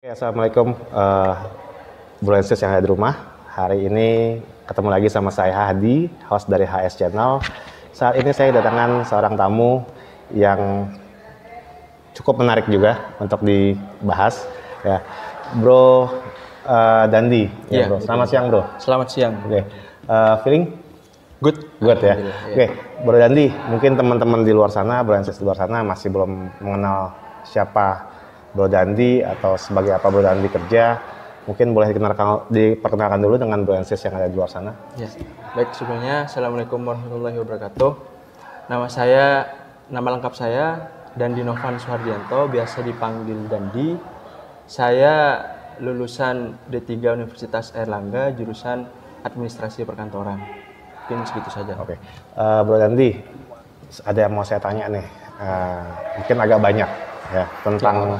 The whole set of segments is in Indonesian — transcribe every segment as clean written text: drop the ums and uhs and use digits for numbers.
Assalamualaikum Bro and Sis yang ada di rumah. Hari ini ketemu lagi sama saya Hadi, host dari HS Channel. Saat ini saya kedatangan seorang tamu yang cukup menarik juga untuk dibahas, ya, Bro Dandi. Ya, Bro. Selamat siang, Bro. Selamat siang. Oke. Feeling Good. good ya. Oke, Bro Dandi, mungkin teman-teman di luar sana, Bro and Sis di luar sana masih belum mengenal siapa Bro Dandi atau sebagai apa Bro Dandi kerja. Mungkin boleh diperkenalkan dulu dengan Bro and Sis yang ada di luar sana. Ya. Baik, sebelumnya Assalamualaikum warahmatullahi wabarakatuh. Nama lengkap saya Dandi Novan Suhardianto, biasa dipanggil Dandi. Saya lulusan D3 Universitas Airlangga, jurusan Administrasi Perkantoran. Mungkin segitu saja. Oke. Bro Dandi, ada yang mau saya tanya nih. Mungkin agak banyak ya tentang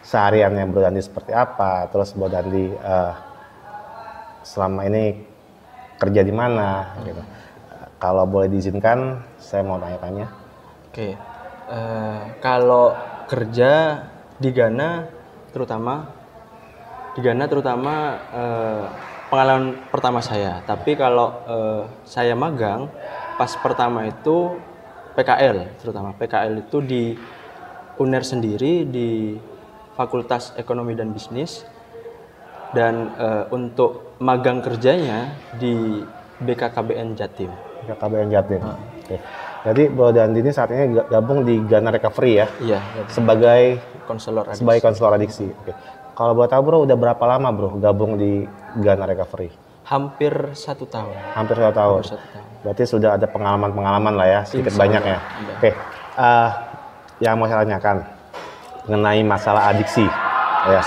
sehariannya Bro Dandi seperti apa, terus Bro Dandi selama ini kerja di mana gitu. Kalau boleh diizinkan, saya mau tanya-tanya. Oke. Kalau kerja di Ghana terutama pengalaman pertama saya. Tapi kalau saya magang pas pertama itu PKL, terutama PKL itu di UNER sendiri di Fakultas Ekonomi dan Bisnis, dan untuk magang kerjanya di BKKBN Jatim. BKKBN Jatim. Oke. Jadi Bro Dandi ini saat ini gabung di Ghana Recovery ya? Iya. Sebagai konselor adiksi. Sebagai konselor adiksi. Oke. Kalau boleh tahu Bro, udah berapa lama Bro gabung di Ghana Recovery? Hampir 1 tahun. Hampir 1 tahun. Berarti sudah ada pengalaman-pengalaman lah ya, sedikit banyak ya. Oke. Yang mau saya tanyakan mengenai masalah adiksi, ya.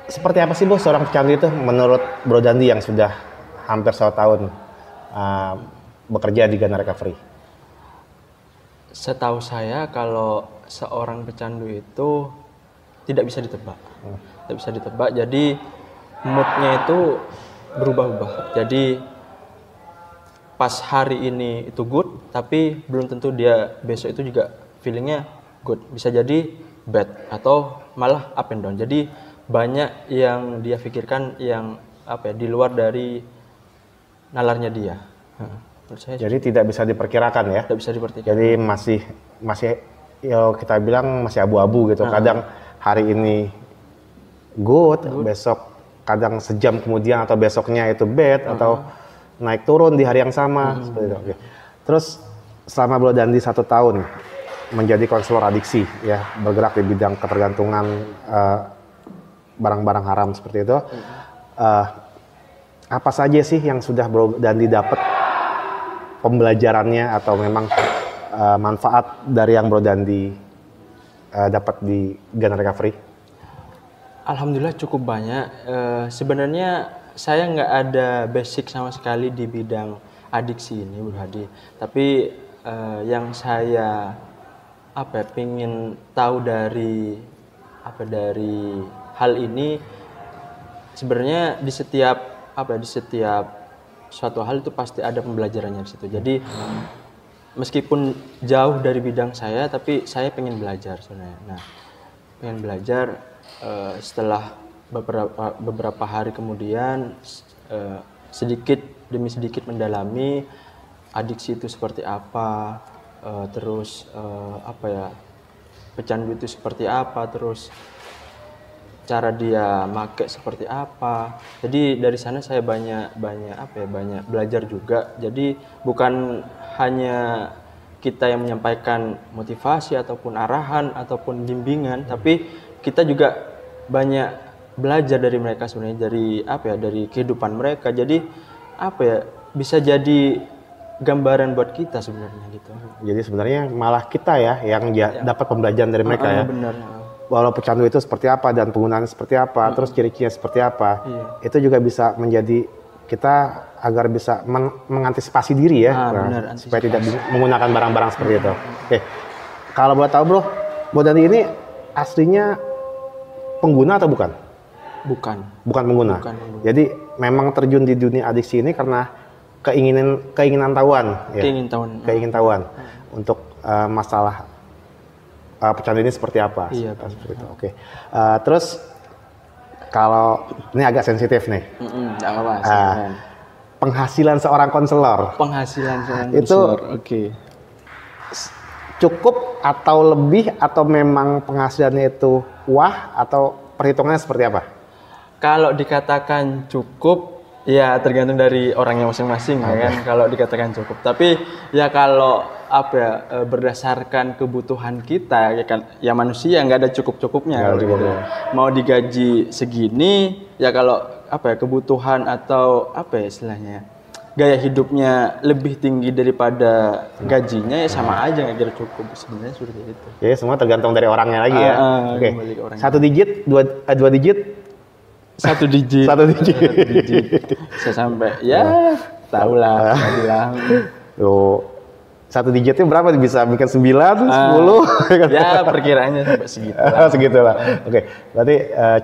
Seperti apa sih, Bos, seorang pecandu itu menurut Bro Dandi yang sudah hampir 1 tahun bekerja di Ghana Recovery? Setahu saya kalau seorang pecandu itu tidak bisa ditebak. Tidak bisa ditebak, jadi moodnya itu berubah-ubah. Jadi pas hari ini itu good, tapi belum tentu dia besok itu juga feelingnya good. Bisa jadi bad atau malah up and down. Jadi banyak yang dia pikirkan yang di luar dari nalarnya dia. Jadi tidak bisa diperkirakan ya? Tidak bisa diperkirakan. Jadi masih ya kita bilang masih abu-abu gitu. Kadang hari ini good, besok kadang sejam kemudian atau besoknya itu bad atau naik turun di hari yang sama. Seperti itu. Oke. Terus selama Bro Dandi 1 tahun menjadi konselor adiksi ya, bergerak di bidang ketergantungan barang-barang haram seperti itu, apa saja sih yang sudah Bro Dandi dapat pembelajarannya atau memang manfaat dari yang Bro Dandi dapat di Ghana Recovery? Alhamdulillah cukup banyak. Sebenarnya saya nggak ada basic sama sekali di bidang adiksi ini, Bro Hadi. Tapi yang saya pingin tahu dari hal ini, sebenarnya di setiap suatu hal itu pasti ada pembelajarannya di situ. Jadi meskipun jauh dari bidang saya, tapi saya pengen belajar sebenarnya. Nah, pengen belajar setelah beberapa hari kemudian sedikit demi sedikit mendalami adiksi itu seperti apa, terus pecandu itu seperti apa, terus cara dia make seperti apa. Jadi dari sana saya banyak belajar juga. Jadi bukan hanya kita yang menyampaikan motivasi ataupun arahan ataupun bimbingan, tapi kita juga banyak belajar dari mereka sebenarnya, dari kehidupan mereka. Jadi bisa jadi gambaran buat kita sebenarnya gitu. Jadi sebenarnya malah kita ya yang dapat pembelajaran dari mereka ya. Benar. Walau pecandu itu seperti apa dan penggunaannya seperti apa, terus ciri-cirinya seperti apa, itu juga bisa menjadi kita agar bisa mengantisipasi diri ya, supaya tidak menggunakan barang-barang seperti itu. Oke, kalau boleh tahu Bro Dandi ini aslinya pengguna atau bukan? Bukan pengguna. Jadi memang terjun di dunia adiksi ini karena keinginan tahuan. Keinginan tahuan untuk masalah pecandu ini seperti apa. Iya, seperti itu. Oke. Terus kalau ini agak sensitif nih. Nggak apa-apa. Penghasilan seorang konselor. Penghasilan seorang itu konselor. Oke. Cukup atau lebih, atau memang penghasilannya itu wah, atau perhitungannya seperti apa? Kalau dikatakan cukup, ya tergantung dari orangnya masing-masing ya kan. Kalau dikatakan cukup, tapi ya kalau apa ya, berdasarkan kebutuhan kita ya kan, ya manusia nggak ada cukup-cukupnya. Mau digaji segini, ya kalau apa ya, kebutuhan atau apa ya istilahnya, gaya hidupnya lebih tinggi daripada gajinya, ya sama aja nggak kira cukup, sebenarnya seperti itu. Jadi semua tergantung dari orangnya lagi ya. Oke. Satu digit, dua digit, satu digit. Satu digit. Bisa sampai ya tahulah bilang. Satu digitnya berapa? Bisa bikin 9, 10? Ya perkiraannya sampai segitu. Segitulah. Oke. Berarti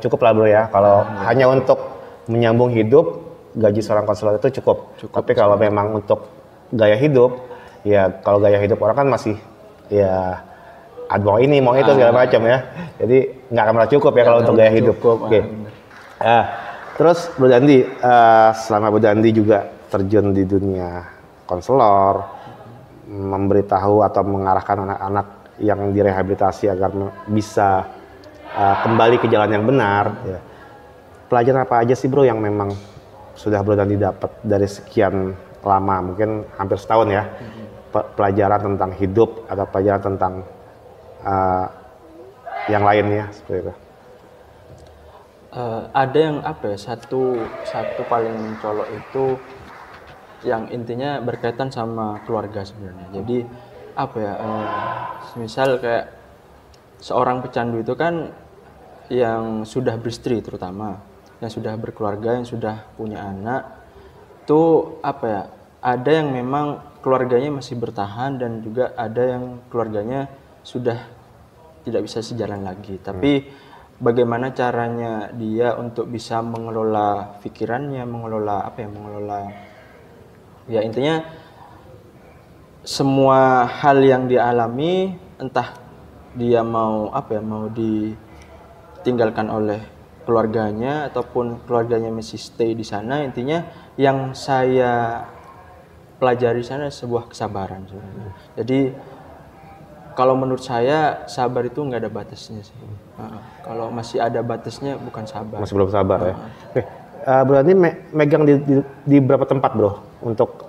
cukup lah bro ya. Kalau hanya untuk menyambung hidup, gaji seorang konselor itu cukup. Tapi kalau memang untuk gaya hidup, ya kalau gaya hidup orang kan masih ya mau ini mau itu segala macam ya. Jadi nggak akan merasa cukup ya kalau untuk gaya hidup. Oke. Terus Bro Dandi, selama Bro Dandi juga terjun di dunia konselor, memberitahu atau mengarahkan anak-anak yang direhabilitasi agar bisa kembali ke jalan yang benar. Ya. Pelajaran apa aja sih bro yang memang sudah Bro Dandi dapat dari sekian lama, mungkin hampir setahun ya, pelajaran tentang hidup atau pelajaran tentang yang lainnya seperti itu? Ada yang apa ya, satu paling mencolok itu yang intinya berkaitan sama keluarga sebenarnya. Jadi apa ya, misal kayak seorang pecandu itu kan yang sudah beristri, terutama yang sudah berkeluarga, yang sudah punya anak, itu apa ya, ada yang memang keluarganya masih bertahan dan juga ada yang keluarganya sudah tidak bisa sejalan lagi. Tapi bagaimana caranya dia untuk bisa mengelola pikirannya, mengelola ya intinya semua hal yang dia alami, entah dia mau mau ditinggalkan oleh keluarganya ataupun keluarganya masih stay di sana, intinya yang saya pelajari sana sebuah kesabaran sebenarnya. Jadi kalau menurut saya sabar itu nggak ada batasnya sih. Kalau masih ada batasnya bukan sabar. Masih belum sabar ya. Oke. Berarti megang di berapa tempat bro untuk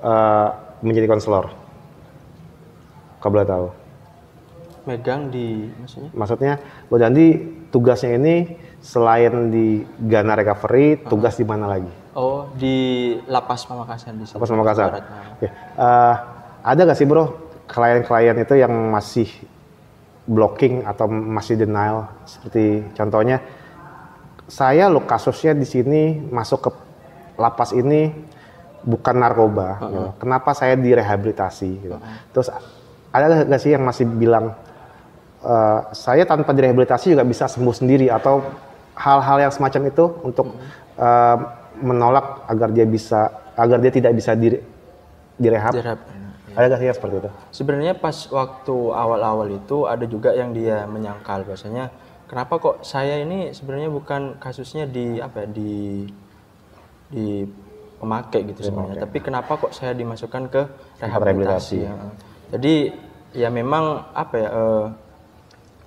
menjadi konselor? Kalau boleh tahu. Megang di maksudnya Bro Dandi tugasnya ini selain di Ghana Recovery, tugas di mana lagi? Oh, di Lapas Pamekasan di sini. Lapas Pamekasan. Oke. Ada nggak sih bro klien-klien itu yang masih blocking atau masih denial? Seperti contohnya, saya lo kasusnya di sini masuk ke lapas ini bukan narkoba, gitu. Kenapa saya direhabilitasi? Gitu. Terus ada nggak sih yang masih bilang saya tanpa direhabilitasi juga bisa sembuh sendiri, atau hal-hal yang semacam itu untuk menolak agar dia tidak bisa direhab? Ada nggak sih yang seperti itu? Sebenarnya pas waktu awal-awal itu ada juga yang dia menyangkal bahwasanya kenapa kok saya ini sebenarnya bukan kasusnya di pemakai gitu sebenarnya, tapi kenapa kok saya dimasukkan ke rehabilitasi. Jadi ya memang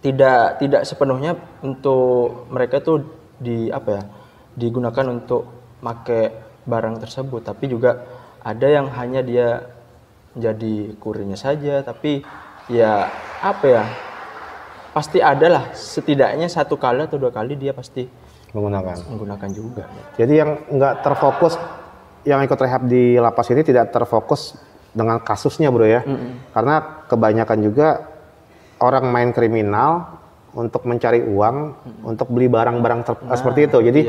tidak sepenuhnya untuk mereka tuh digunakan untuk pakai barang tersebut, tapi juga ada yang hanya dia jadi kurirnya saja, tapi ya pasti adalah setidaknya 1 kali atau 2 kali dia pasti menggunakan juga. Jadi yang nggak terfokus, yang ikut rehab di lapas ini tidak terfokus dengan kasusnya bro ya, karena kebanyakan juga orang main kriminal untuk mencari uang, untuk beli barang-barang seperti itu. Jadi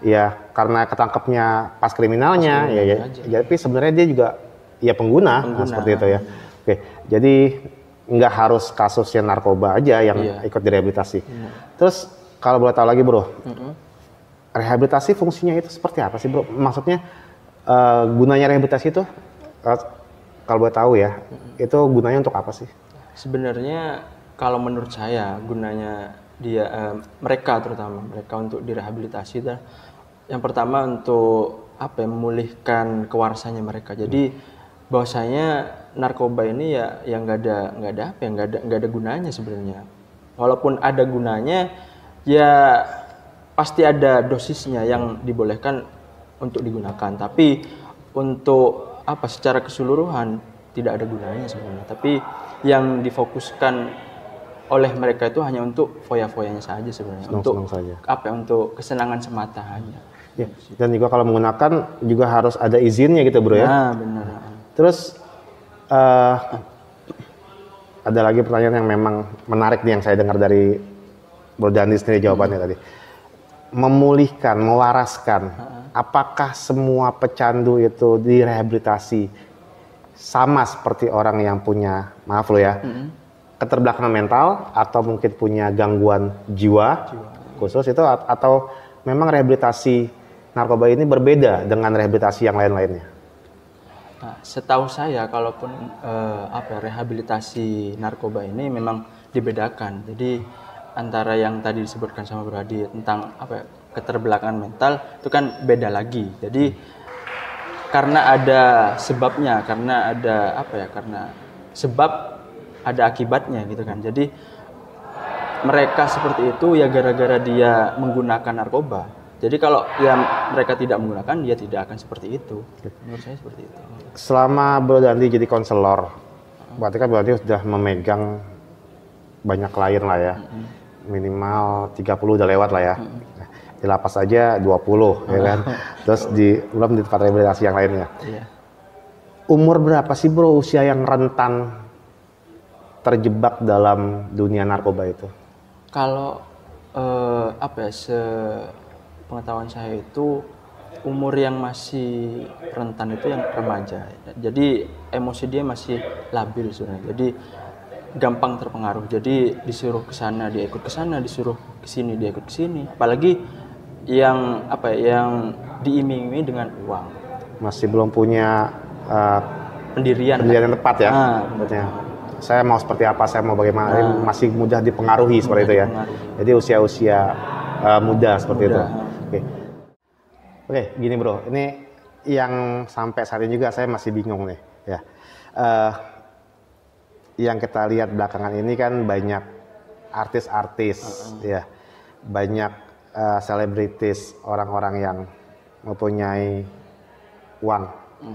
ya karena ketangkepnya pas kriminalnya, tapi sebenarnya dia juga ya pengguna. Seperti itu ya. Oke, jadi nggak harus kasusnya narkoba aja yang ikut direhabilitasi. Terus kalau boleh tahu lagi bro, rehabilitasi fungsinya itu seperti apa sih bro? Maksudnya gunanya rehabilitasi itu kalau boleh tahu ya, itu gunanya untuk apa sih? Sebenarnya kalau menurut saya gunanya mereka terutama mereka untuk direhabilitasi yang pertama untuk memulihkan kewarasannya mereka. Jadi bahwasanya narkoba ini ya nggak ada gunanya sebenarnya. Walaupun ada gunanya ya pasti ada dosisnya yang dibolehkan untuk digunakan. Tapi untuk secara keseluruhan tidak ada gunanya sebenarnya. Tapi yang difokuskan oleh mereka itu hanya untuk foya-foyanya saja sebenarnya. Untuk saja. Untuk kesenangan semata hanya. Ya, dan juga kalau menggunakan juga harus ada izinnya gitu bro ya. Nah benar. Terus ada lagi pertanyaan yang memang menarik nih yang saya dengar dari Bro Dandi sendiri jawabannya tadi. Memulihkan, mewaraskan. Apakah semua pecandu itu direhabilitasi sama seperti orang yang punya, maaf lo ya, keterbelakangan mental atau mungkin punya gangguan jiwa khusus itu, atau memang rehabilitasi narkoba ini berbeda dengan rehabilitasi yang lain-lainnya? Nah, setahu saya kalaupun rehabilitasi narkoba ini memang dibedakan. Jadi antara yang tadi disebutkan sama Bro Hadi tentang keterbelakangan mental itu kan beda lagi. Jadi karena ada sebabnya, karena ada karena sebab ada akibatnya gitu kan. Jadi mereka seperti itu ya gara-gara dia menggunakan narkoba. Jadi kalau mereka tidak menggunakan, dia tidak akan seperti itu. Menurut saya seperti itu. Selama Bro Dandi jadi konselor, berarti kan Bro Dandi sudah memegang banyak klien lah ya. Minimal 30 udah lewat lah ya. Di lapas aja 20 ya kan. Terus belum di tempat rehabilitasi yang lainnya. Iya. Umur berapa sih bro usia yang rentan terjebak dalam dunia narkoba itu? Kalau pengetahuan saya itu umur yang masih rentan itu yang remaja. Jadi emosi dia masih labil sebenarnya. Jadi gampang terpengaruh. Jadi disuruh ke sana dia ikut ke sana, disuruh ke sini dia ikut ke sini. Apalagi yang yang diiming-imingi dengan uang. Masih belum punya pendirian yang tepat ya. Saya mau seperti apa, saya mau bagaimana, masih mudah dipengaruhi seperti itu ya. Jadi usia-usia muda seperti itu. Oke, gini bro, ini yang sampai saat ini juga saya masih bingung nih ya. Yang kita lihat belakangan ini kan banyak artis-artis ya, banyak selebritis, orang-orang yang mempunyai uang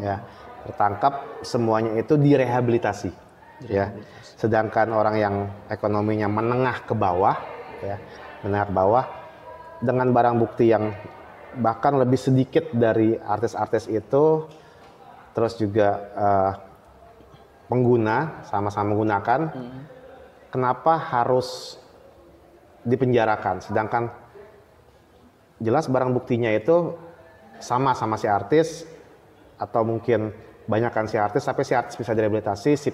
ya, tertangkap, semuanya itu direhabilitasi ya. Sedangkan orang yang ekonominya menengah ke bawah ya, menengah ke bawah dengan barang bukti yang bahkan lebih sedikit dari artis-artis itu, terus juga pengguna sama-sama menggunakan, kenapa harus dipenjarakan? Sedangkan jelas barang buktinya itu sama-sama si artis, atau mungkin banyakkan si artis, sampai si artis bisa direhabilitasi, si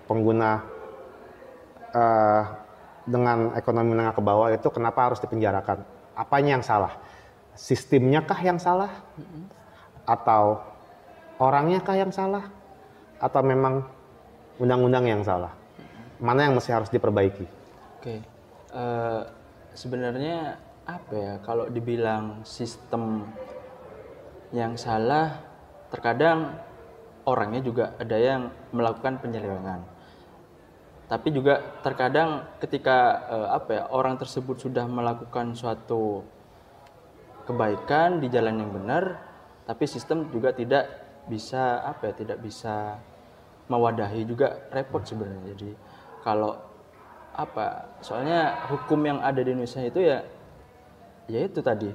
pengguna dengan ekonomi menengah ke bawah itu kenapa harus dipenjarakan? Apanya yang salah? Sistemnya kah yang salah? Atau orangnya kah yang salah? Atau memang undang-undang yang salah? Mana yang masih harus diperbaiki? Oke, sebenarnya kalau dibilang sistem yang salah, terkadang orangnya juga ada yang melakukan penyelewengan. Tapi juga terkadang ketika orang tersebut sudah melakukan suatu kebaikan di jalan yang benar, tapi sistem juga tidak bisa tidak bisa mewadahi, juga repot sebenarnya. Jadi kalau soalnya hukum yang ada di Indonesia itu ya itu tadi,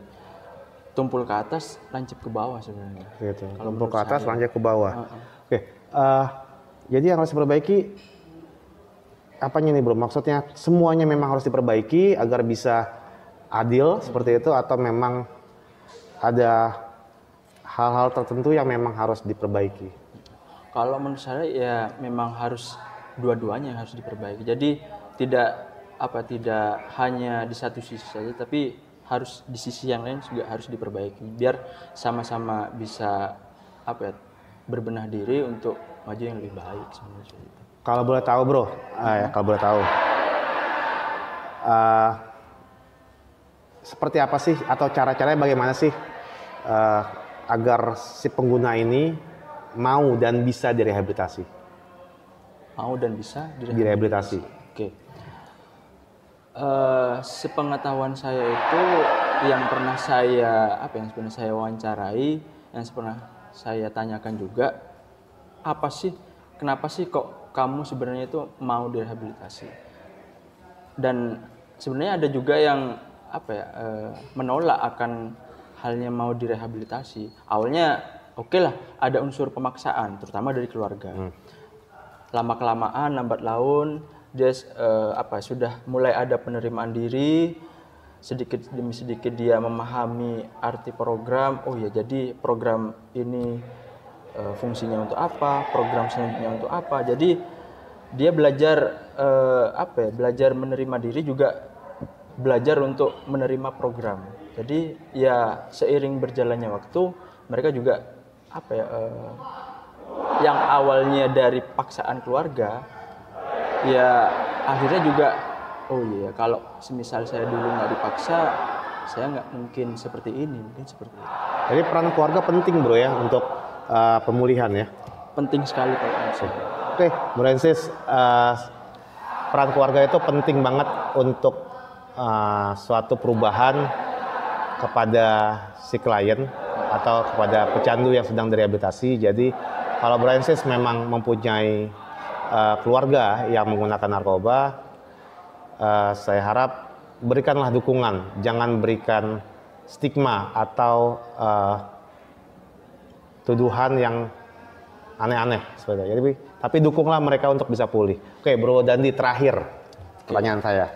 tumpul ke atas lancip ke bawah sebenarnya. Gitu. Tumpul ke atas lancip ke bawah. Oke. Jadi yang harus diperbaiki apanya nih bro? Maksudnya semuanya memang harus diperbaiki agar bisa adil seperti itu, atau memang ada hal-hal tertentu yang memang harus diperbaiki? Kalau menurut saya ya memang harus dua-duanya yang harus diperbaiki. Jadi tidak hanya di satu sisi saja, tapi harus di sisi yang lain juga harus diperbaiki biar sama-sama bisa berbenah diri untuk maju yang lebih baik sebenarnya. Kalau boleh tahu bro, kalau boleh tahu, uh, seperti apa sih atau cara-caranya bagaimana sih agar si pengguna ini mau dan bisa direhabilitasi? Mau dan bisa direhabilitasi. Oke. Sepengetahuan saya itu yang pernah saya sebenarnya saya wawancarai, yang pernah saya tanyakan juga, kenapa sih kok kamu sebenarnya itu mau direhabilitasi? Dan sebenarnya ada juga yang menolak akan halnya mau direhabilitasi. Awalnya oke lah, ada unsur pemaksaan, terutama dari keluarga. Lama-kelamaan, lambat laun, dia sudah mulai ada penerimaan diri, sedikit demi sedikit dia memahami arti program. Oh ya, jadi program ini fungsinya untuk apa, program selanjutnya untuk apa. Jadi dia belajar belajar menerima diri, juga belajar untuk menerima program. Jadi ya seiring berjalannya waktu, mereka juga yang awalnya dari paksaan keluarga, ya akhirnya juga oh iya, kalau semisal saya dulu nggak dipaksa, saya nggak mungkin seperti ini, mungkin seperti itu. Jadi peran keluarga penting bro ya untuk pemulihan ya? Penting sekali Pak. Oke, Bro Ensis, peran keluarga itu penting banget untuk suatu perubahan kepada si klien atau kepada pecandu yang sedang direhabilitasi. Jadi kalau Bro Ensis memang mempunyai keluarga yang menggunakan narkoba, saya harap berikanlah dukungan, jangan berikan stigma atau tuduhan yang aneh-aneh sebenarnya. Jadi, tapi dukunglah mereka untuk bisa pulih. Oke, Bro Dandi, terakhir pertanyaan saya.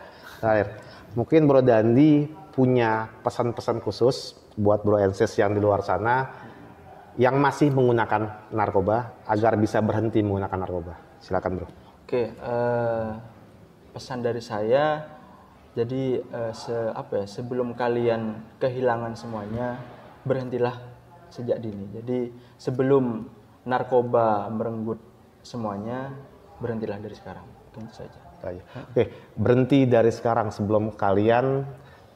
Mungkin Bro Dandi punya pesan-pesan khusus buat Bro Ensis yang di luar sana yang masih menggunakan narkoba agar bisa berhenti menggunakan narkoba. Silakan Bro. Oke, pesan dari saya, jadi sebelum kalian kehilangan semuanya, berhentilah sejak dini. Jadi sebelum narkoba merenggut semuanya, berhentilah dari sekarang. Itu saja. Oke, berhenti dari sekarang sebelum kalian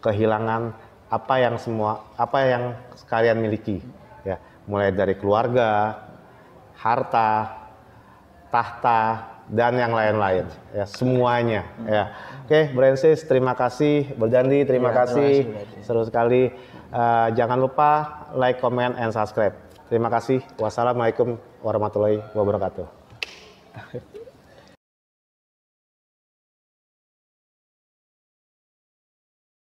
kehilangan apa yang kalian miliki, ya, mulai dari keluarga, harta, tahta, dan yang lain-lain, ya, semuanya, ya. Oke, Bro Ensis, terima kasih, Bro Dandi, terima kasih, seru sekali. Jangan lupa like, comment, and subscribe. Terima kasih. Wassalamualaikum warahmatullahi wabarakatuh.